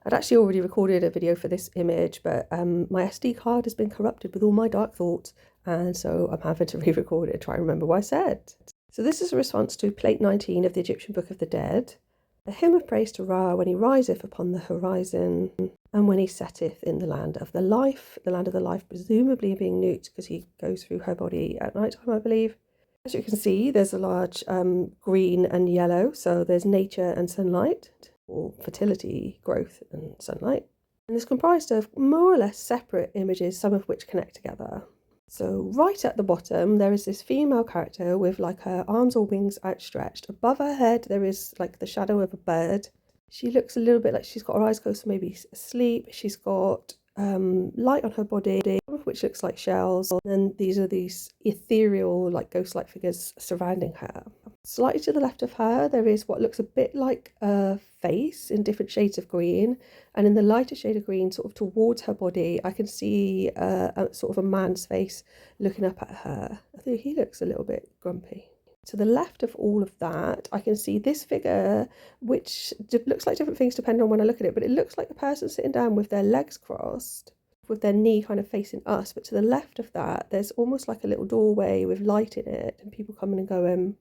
I'd actually already recorded a video for this image, but my SD card has been corrupted with all my dark thoughts, and so I'm having to re-record it to try and remember what I said. So this is a response to Plate 19 of the Egyptian Book of the Dead. A hymn of praise to Ra when he riseth upon the horizon, and when he setteth in the land of the life, presumably being Nut, because he goes through her body at night time, I believe. As you can see, there's a large green and yellow, so there's nature and sunlight, or fertility, growth and sunlight. And it's comprised of more or less separate images, some of which connect together. So right at the bottom, there is this female character with like her arms or wings outstretched. Above her head, there is like the shadow of a bird. She looks a little bit like she's got her eyes closed, so maybe asleep. She's got light on her body, some of which looks like shells. And then these are these ethereal, like ghost-like figures surrounding her. Slightly to the left of her, there is what looks a bit like a face in different shades of green. And in the lighter shade of green, sort of towards her body, I can see a sort of a man's face looking up at her. I think he looks a little bit grumpy. To the left of all of that, I can see this figure, which looks like different things depending on when I look at it, but it looks like a person sitting down with their legs crossed, with their knee kind of facing us. But to the left of that, there's almost like a little doorway with light in it and people coming and going.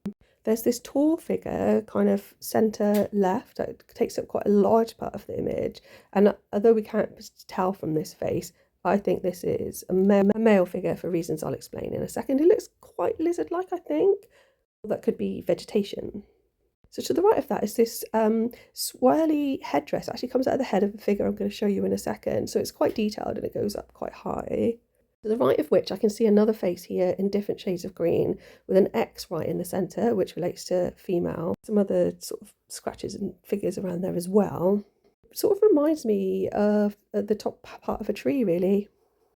There's this tall figure kind of centre left that takes up quite a large part of the image. And although we can't tell from this face, I think this is a male figure for reasons I'll explain in a second. It looks quite lizard-like, I think. That could be vegetation. So to the right of that is this swirly headdress. It actually comes out of the head of the figure I'm going to show you in a second. So it's quite detailed and it goes up quite high. To the right of which I can see another face here in different shades of green with an X right in the centre, which relates to female. Some other sort of scratches and figures around there as well. It sort of reminds me of the top part of a tree, really.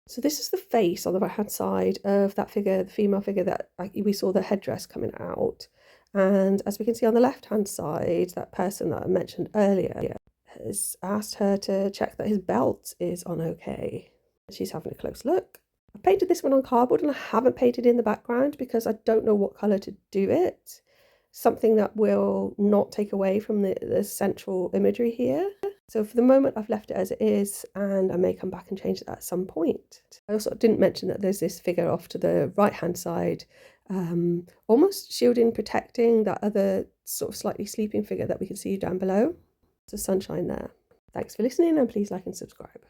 So this is the face on the right hand side of that figure, the female figure that we saw the headdress coming out. And as we can see on the left hand side, that person that I mentioned earlier has asked her to check that his belt is on okay. She's having a close look. I painted this one on cardboard and I haven't painted in the background because I don't know what colour to do it. Something that will not take away from the central imagery here. So for the moment, I've left it as it is, and I may come back and change it at some point. I also didn't mention that there's this figure off to the right-hand side, almost shielding, protecting that other sort of slightly sleeping figure that we can see down below. So sunshine there. Thanks for listening, and please like and subscribe.